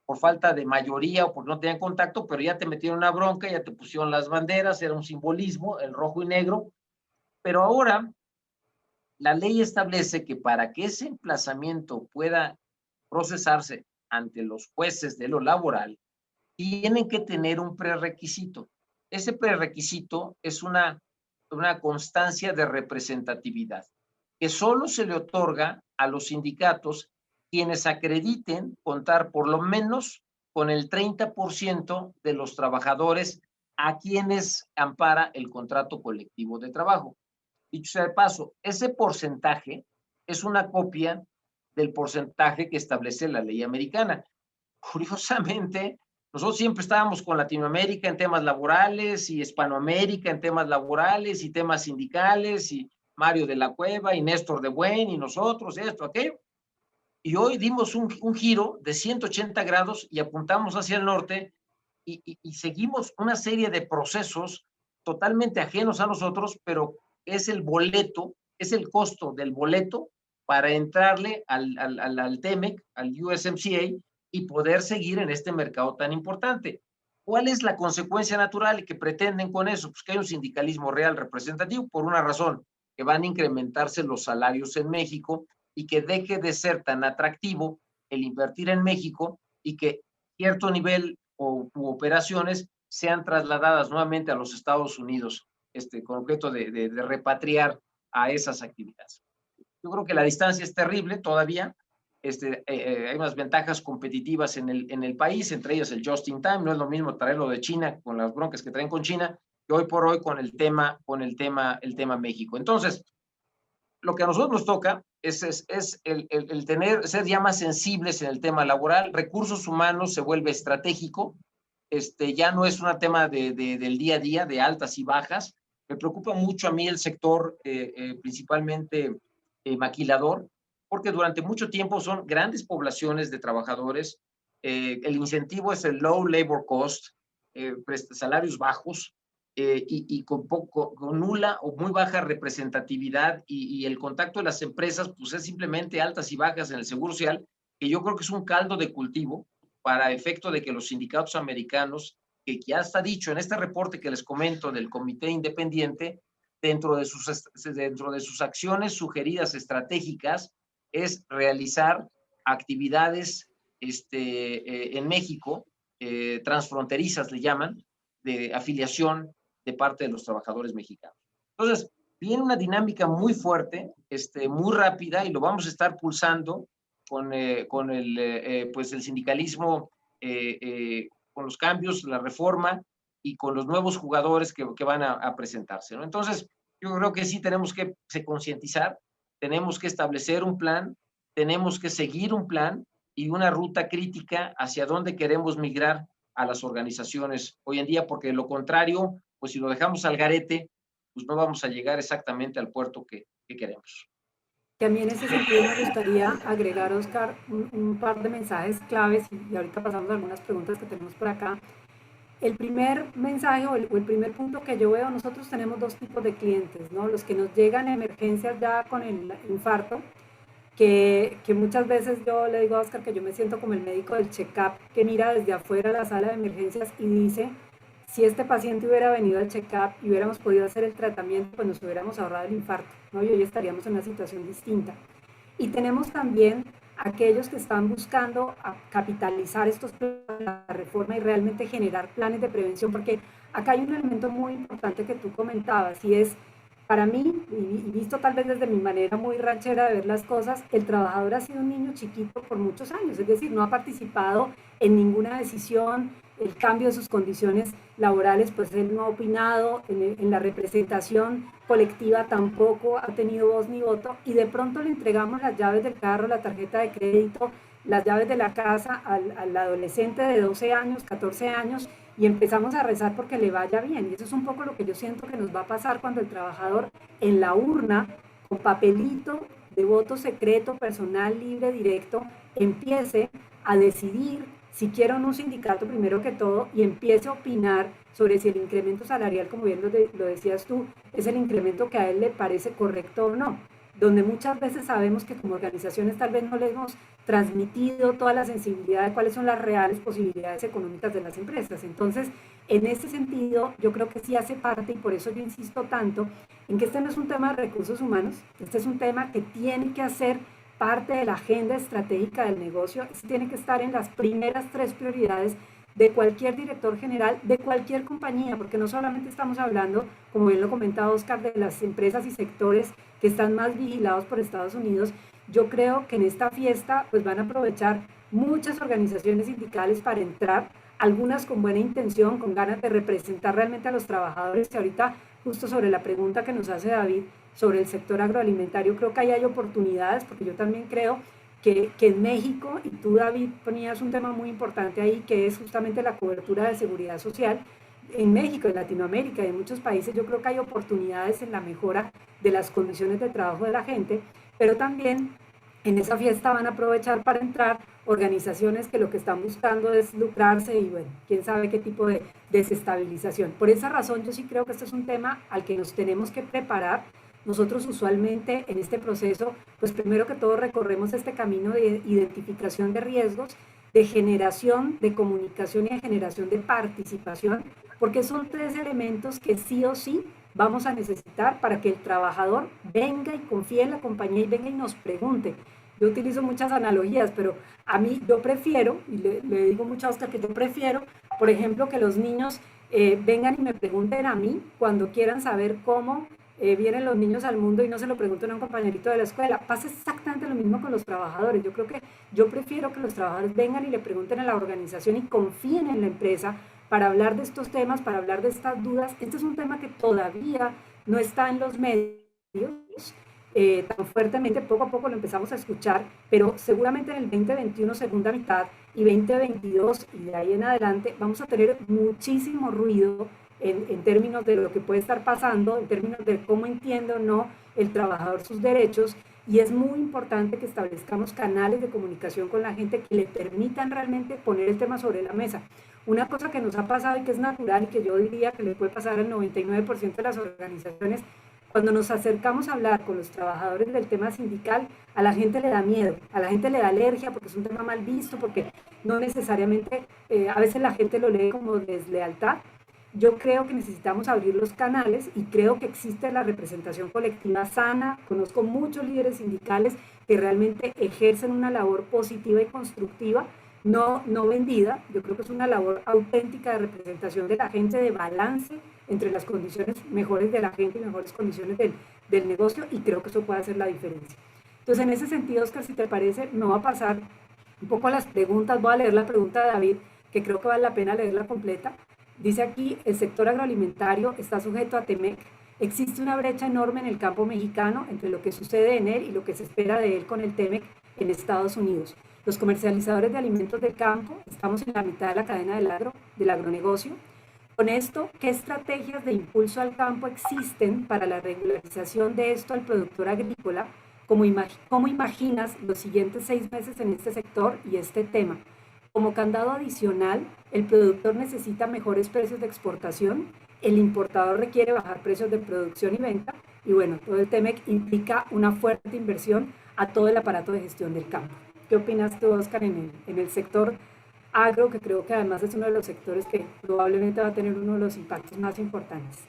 por falta de mayoría o porque no tenían contacto, pero ya te metieron una bronca, ya te pusieron las banderas, era un simbolismo, el rojo y negro, pero ahora la ley establece que para que ese emplazamiento pueda procesarse ante los jueces de lo laboral, tienen que tener un prerequisito. Ese prerequisito es una constancia de representatividad, que solo se le otorga a los sindicatos quienes acrediten contar por lo menos con el 30% de los trabajadores a quienes ampara el contrato colectivo de trabajo. Dicho sea de paso, ese porcentaje es una copia del porcentaje que establece la ley americana. Curiosamente, nosotros siempre estábamos con Latinoamérica en temas laborales y Hispanoamérica en temas laborales y temas sindicales y Mario de la Cueva y Néstor de Buen y nosotros, esto, aquello. Y hoy dimos un giro de 180 grados y apuntamos hacia el norte y seguimos una serie de procesos totalmente ajenos a nosotros, pero es el boleto, es el costo del boleto para entrarle al TEMEC, al USMCA, y poder seguir en este mercado tan importante. ¿Cuál es la consecuencia natural y que pretenden con eso? Pues que hay un sindicalismo real representativo por una razón, que van a incrementarse los salarios en México y que deje de ser tan atractivo el invertir en México y que cierto nivel u operaciones sean trasladadas nuevamente a los Estados Unidos, con objeto de repatriar a esas actividades. Yo creo que la distancia es terrible todavía. Hay unas ventajas competitivas en el país, entre ellas el just in time. No es lo mismo traerlo de China con las broncas que traen con China que hoy por hoy con el tema México. Entonces, lo que a nosotros nos toca es ser ya más sensibles en el tema laboral. Recursos humanos se vuelve estratégico. Ya no es un tema del día a día, de altas y bajas. Me preocupa mucho a mí el sector, principalmente maquilador, porque durante mucho tiempo son grandes poblaciones de trabajadores. El incentivo es el low labor cost, salarios bajos, y con nula o muy baja representatividad y el contacto de las empresas, pues es simplemente altas y bajas en el Seguro Social, que yo creo que es un caldo de cultivo para efecto de que los sindicatos americanos, que ya está dicho en este reporte que les comento del Comité Independiente, dentro de sus acciones sugeridas estratégicas, es realizar actividades en México, transfronterizas le llaman, de afiliación de parte de los trabajadores mexicanos. Entonces, viene una dinámica muy fuerte, muy rápida, y lo vamos a estar pulsando con pues el sindicalismo, con los cambios, la reforma y con los nuevos jugadores que van a presentarse, ¿no? Entonces, yo creo que sí tenemos que concientizar, tenemos que establecer un plan, tenemos que seguir un plan y una ruta crítica hacia dónde queremos migrar a las organizaciones hoy en día, porque de lo contrario, pues si lo dejamos al garete, pues no vamos a llegar exactamente al puerto que queremos. Que a mí en ese sentido me gustaría agregar, Oscar, un par de mensajes claves y ahorita pasamos a algunas preguntas que tenemos por acá. El primer mensaje o el primer punto que yo veo, nosotros tenemos dos tipos de clientes, ¿no? Los que nos llegan a emergencias ya con el infarto, que muchas veces yo le digo a Oscar que yo me siento como el médico del check-up que mira desde afuera la sala de emergencias y dice, si este paciente hubiera venido al check-up y hubiéramos podido hacer el tratamiento, pues nos hubiéramos ahorrado el infarto, ¿no? Y hoy estaríamos en una situación distinta. Y tenemos también aquellos que están buscando capitalizar estos planes de la reforma y realmente generar planes de prevención, porque acá hay un elemento muy importante que tú comentabas y es, para mí, y visto tal vez desde mi manera muy ranchera de ver las cosas, el trabajador ha sido un niño chiquito por muchos años, es decir, no ha participado en ninguna decisión, el cambio de sus condiciones laborales, pues él no ha opinado, en la representación colectiva tampoco ha tenido voz ni voto, y de pronto le entregamos las llaves del carro, la tarjeta de crédito, las llaves de la casa al adolescente de 12 años, 14 años, y empezamos a rezar porque le vaya bien. Y eso es un poco lo que yo siento que nos va a pasar cuando el trabajador en la urna, con papelito de voto secreto, personal, libre, directo, empiece a decidir si quiere o no un sindicato primero que todo y empiece a opinar sobre si el incremento salarial, como bien lo decías tú, es el incremento que a él le parece correcto o no, donde muchas veces sabemos que como organizaciones tal vez no le hemos transmitido toda la sensibilidad de cuáles son las reales posibilidades económicas de las empresas. Entonces, en ese sentido, yo creo que sí hace parte, y por eso yo insisto tanto, en que este no es un tema de recursos humanos, este es un tema que tiene que hacer parte de la agenda estratégica del negocio, este tiene que estar en las primeras 3 prioridades de cualquier director general, de cualquier compañía, porque no solamente estamos hablando, como bien lo comentaba Oscar, de las empresas y sectores que están más vigilados por Estados Unidos. Yo creo que en esta fiesta pues van a aprovechar muchas organizaciones sindicales para entrar, algunas con buena intención, con ganas de representar realmente a los trabajadores, y ahorita justo sobre la pregunta que nos hace David sobre el sector agroalimentario, creo que ahí hay oportunidades, porque yo también creo que en México, y tú David ponías un tema muy importante ahí, que es justamente la cobertura de seguridad social, en México, en Latinoamérica y en muchos países yo creo que hay oportunidades en la mejora de las condiciones de trabajo de la gente, pero también en esa fiesta van a aprovechar para entrar organizaciones que lo que están buscando es lucrarse y bueno, quién sabe qué tipo de desestabilización. Por esa razón yo sí creo que este es un tema al que nos tenemos que preparar. Nosotros usualmente en este proceso, pues primero que todo recorremos este camino de identificación de riesgos, de generación de comunicación y de generación de participación, porque son 3 elementos que sí o sí vamos a necesitar para que el trabajador venga y confíe en la compañía y venga y nos pregunte. Yo utilizo muchas analogías, pero a mí yo prefiero, y le digo mucho a Oscar que yo prefiero, por ejemplo, que los niños vengan y me pregunten a mí cuando quieran saber cómo vienen los niños al mundo y no se lo pregunten a un compañerito de la escuela. Pasa exactamente lo mismo con los trabajadores. Yo creo que yo prefiero que los trabajadores vengan y le pregunten a la organización y confíen en la empresa para hablar de estos temas, para hablar de estas dudas. Este es un tema que todavía no está en los medios tan fuertemente, poco a poco lo empezamos a escuchar, pero seguramente en el 2021 segunda mitad y 2022 y de ahí en adelante vamos a tener muchísimo ruido en términos de lo que puede estar pasando, en términos de cómo entiende o no el trabajador sus derechos, y es muy importante que establezcamos canales de comunicación con la gente que le permitan realmente poner el tema sobre la mesa. Una cosa que nos ha pasado y que es natural y que yo diría que le puede pasar al 99% de las organizaciones, cuando nos acercamos a hablar con los trabajadores del tema sindical, a la gente le da miedo, a la gente le da alergia porque es un tema mal visto, porque no necesariamente, a veces la gente lo lee como deslealtad. Yo creo que necesitamos abrir los canales y creo que existe la representación colectiva sana. Conozco muchos líderes sindicales que realmente ejercen una labor positiva y constructiva, no vendida. Yo creo que es una labor auténtica de representación de la gente, de balance entre las condiciones mejores de la gente y mejores condiciones del negocio, y creo que eso puede hacer la diferencia. Entonces, en ese sentido, Oscar, si te parece, me voy a pasar un poco a las preguntas. Voy a leer la pregunta de David, que creo que vale la pena leerla completa. Dice aquí, el sector agroalimentario está sujeto a TEMEC. Existe una brecha enorme en el campo mexicano entre lo que sucede en él y lo que se espera de él con el TEMEC en Estados Unidos. Los comercializadores de alimentos del campo estamos en la mitad de la cadena del agronegocio. Con esto, ¿qué estrategias de impulso al campo existen para la regularización de esto al productor agrícola? ¿Cómo imaginas los siguientes 6 meses en este sector y este tema? Como candado adicional, el productor necesita mejores precios de exportación, el importador requiere bajar precios de producción y venta, y bueno, todo el tema implica una fuerte inversión a todo el aparato de gestión del campo. ¿Qué opinas tú, Oscar, en el sector agro, que creo que además es uno de los sectores que probablemente va a tener uno de los impactos más importantes?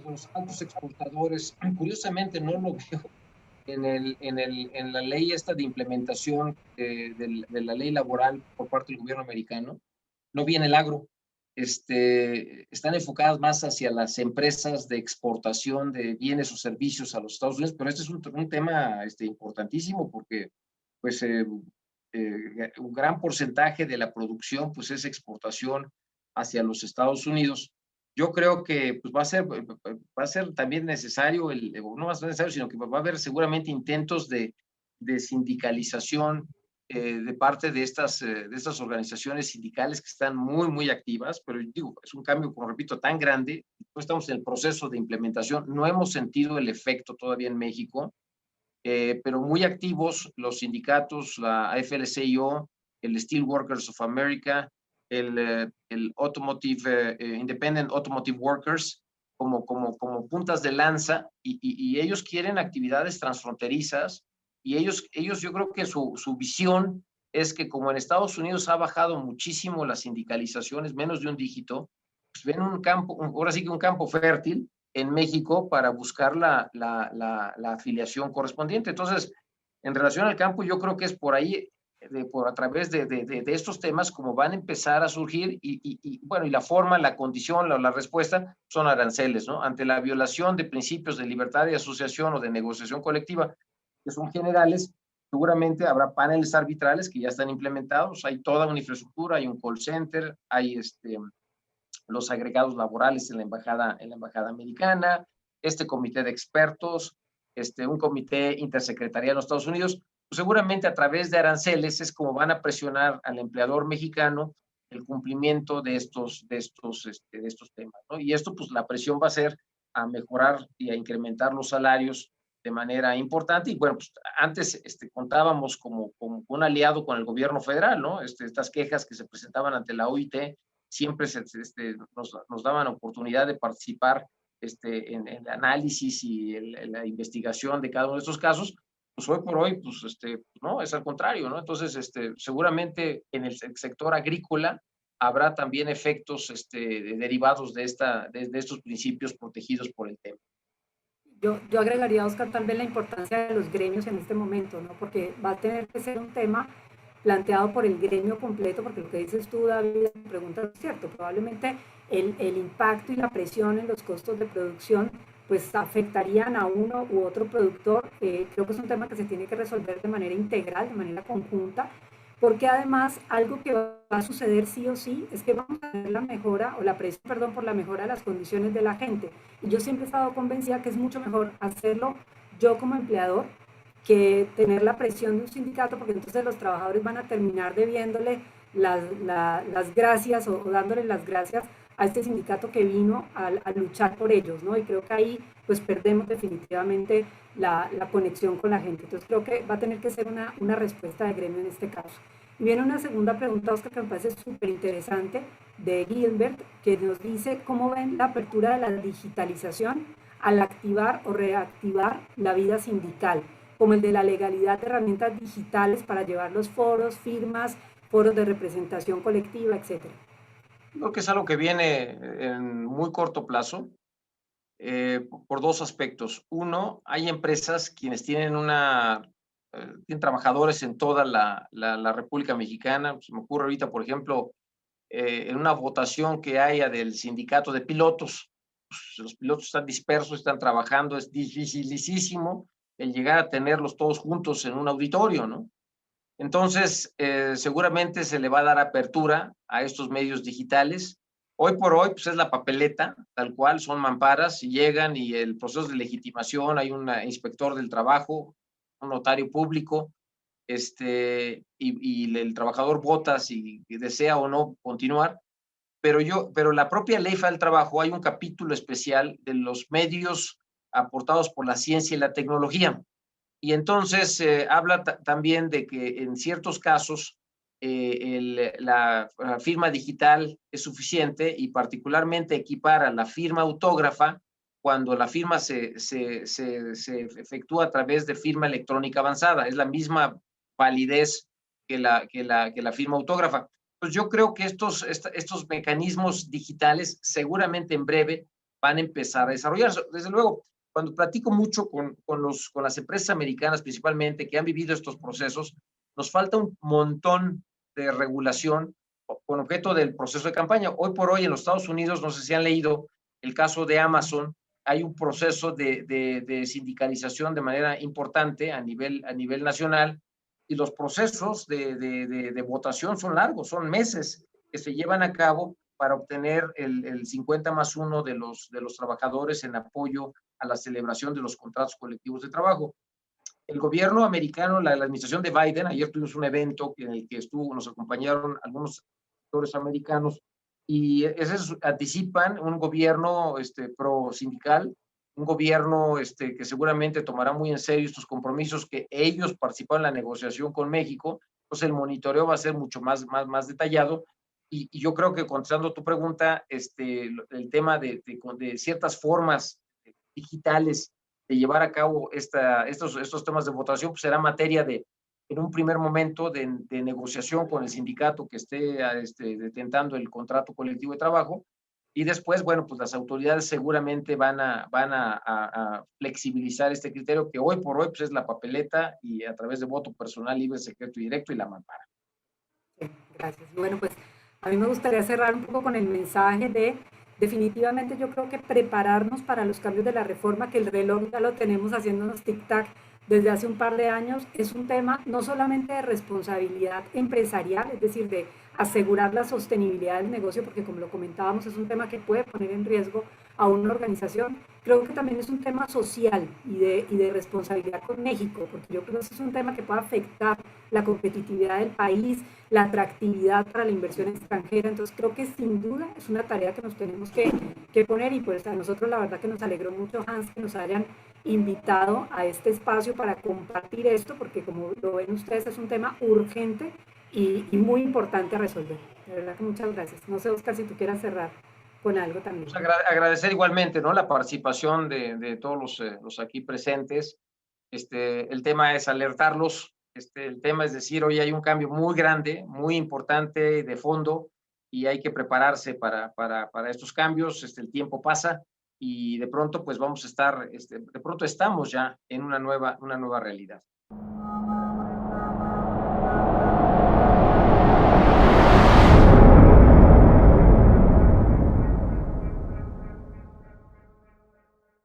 Los altos exportadores, curiosamente no lo veo en la ley esta de implementación de la ley laboral por parte del gobierno americano, no viene el agro. Están enfocadas más hacia las empresas de exportación de bienes o servicios a los Estados Unidos, pero este es un tema importantísimo porque pues, un gran porcentaje de la producción pues, es exportación hacia los Estados Unidos. Yo creo que pues, va a ser también necesario, no va a ser necesario, sino que va a haber seguramente intentos de sindicalización de parte de estas organizaciones sindicales que están muy, muy activas, pero digo, es un cambio, como repito, tan grande. No estamos en el proceso de implementación, no hemos sentido el efecto todavía en México, pero muy activos los sindicatos, la AFL-CIO, el Steelworkers of America, el Independent Automotive Workers, como puntas de lanza, y ellos quieren actividades transfronterizas, y ellos yo creo que su visión es que como en Estados Unidos ha bajado muchísimo las sindicalizaciones, menos de un dígito, pues ven un campo, ahora sí que un campo fértil en México para buscar la afiliación correspondiente. Entonces, en relación al campo, yo creo que es por ahí, a través de estos temas, como van a empezar a surgir, bueno, y la forma, la condición, la respuesta son aranceles, ¿no? Ante la violación de principios de libertad de asociación o de negociación colectiva, que son generales, seguramente habrá paneles arbitrales que ya están implementados, hay toda una infraestructura, hay un call center, hay los agregados laborales en la embajada americana, este comité de expertos, un comité intersecretarial en los Estados Unidos. Pues seguramente a través de aranceles es como van a presionar al empleador mexicano el cumplimiento de estos temas, ¿no? Y esto, pues la presión va a ser a mejorar y a incrementar los salarios de manera importante. Y bueno, pues antes contábamos como un aliado con el gobierno federal, ¿no? Estas quejas que se presentaban ante la OIT siempre nos daban oportunidad de participar en el análisis y la investigación de cada uno de estos casos. Pues hoy por hoy, pues no, es al contrario, ¿no? Entonces, seguramente en el sector agrícola habrá también efectos derivados de estos principios protegidos por el tema. Yo agregaría, Oscar, tal vez la importancia de los gremios en este momento, ¿no? Porque va a tener que ser un tema planteado por el gremio completo, porque lo que dices tú, David, la pregunta es cierto, probablemente el impacto y la presión en los costos de producción pues afectarían a uno u otro productor. Creo que es un tema que se tiene que resolver de manera integral, de manera conjunta, porque además algo que va a suceder sí o sí es que vamos a ver la mejora, o la presión, perdón, por la mejora de las condiciones de la gente. Y yo siempre he estado convencida que es mucho mejor hacerlo yo como empleador que tener la presión de un sindicato, porque entonces los trabajadores van a terminar debiéndole las gracias o dándole las gracias a este sindicato que vino a luchar por ellos, ¿no? Y creo que ahí pues perdemos definitivamente la conexión con la gente. Entonces creo que va a tener que ser una respuesta de gremio en este caso. Y viene una segunda pregunta, Oscar, que me parece súper interesante, de Gilbert, que nos dice cómo ven la apertura de la digitalización al activar o reactivar la vida sindical, como el de la legalidad de herramientas digitales para llevar los foros, firmas, foros de representación colectiva, etcétera. Creo que es algo que viene en muy corto plazo, por dos aspectos. Uno, hay empresas quienes tienen trabajadores en toda la República Mexicana. Se me ocurre ahorita, por ejemplo, en una votación que haya del sindicato de pilotos. Pues, los pilotos están dispersos, están trabajando, es dificilísimo el llegar a tenerlos todos juntos en un auditorio, ¿no? Entonces, seguramente se le va a dar apertura a estos medios digitales. Hoy por hoy, pues es la papeleta, tal cual, son mamparas, y llegan y el proceso de legitimación, hay un inspector del trabajo, un notario público, y el trabajador vota si desea o no continuar. pero la propia Ley Federal del Trabajo, hay un capítulo especial de los medios aportados por la ciencia y la tecnología. Y entonces habla también de que en ciertos casos la firma digital es suficiente, y particularmente equipara la firma autógrafa cuando la firma se efectúa a través de firma electrónica avanzada. Es la misma validez que la firma autógrafa. Pues yo creo que estos mecanismos digitales seguramente en breve van a empezar a desarrollarse. Desde luego, cuando platico mucho con las empresas americanas principalmente que han vivido estos procesos, nos falta un montón de regulación con objeto del proceso de campaña. Hoy por hoy en los Estados Unidos, no sé si han leído el caso de Amazon, hay un proceso de sindicalización de manera importante a nivel nacional, y los procesos de votación son largos, son meses que se llevan a cabo para obtener el 50+1 de los trabajadores en apoyo a la celebración de los contratos colectivos de trabajo. El gobierno americano, la administración de Biden, ayer tuvimos un evento en el que nos acompañaron algunos actores americanos, y esos anticipan un gobierno pro sindical, un gobierno que seguramente tomará muy en serio estos compromisos que ellos participaron en la negociación con México. Entonces el monitoreo va a ser mucho más detallado, y yo creo que contestando tu pregunta, el tema de ciertas formas digitales de llevar a cabo estos temas de votación, pues será materia en un primer momento de negociación con el sindicato que esté detentando el contrato colectivo de trabajo, y después, bueno, pues las autoridades seguramente van a flexibilizar este criterio que hoy por hoy pues es la papeleta, y a través de voto personal, libre, secreto y directo, y la mampara. Sí, gracias. Bueno, pues a mí me gustaría cerrar un poco con el mensaje de, definitivamente yo creo que prepararnos para los cambios de la reforma, que el reloj ya lo tenemos haciéndonos tic-tac desde hace un par de años, es un tema no solamente de responsabilidad empresarial, es decir, de asegurar la sostenibilidad del negocio, porque como lo comentábamos, es un tema que puede poner en riesgo a una organización. Creo que también es un tema social y de responsabilidad con México, porque yo creo que es un tema que puede afectar la competitividad del país, la atractividad para la inversión extranjera. Entonces creo que sin duda es una tarea que nos tenemos que poner, y pues a nosotros la verdad que nos alegró mucho, Hans, que nos hayan invitado a este espacio para compartir esto, porque como lo ven ustedes es un tema urgente y muy importante a resolver. De verdad que muchas gracias. No sé, Oscar, si tú quieras cerrar con algo también. Pues agradecer igualmente, ¿no?, la participación de todos los aquí presentes. El tema es alertarlos. El tema es decir, hoy hay un cambio muy grande, muy importante de fondo, y hay que prepararse para estos cambios. El tiempo pasa, y de pronto pues vamos a estar, de pronto estamos ya en una nueva realidad.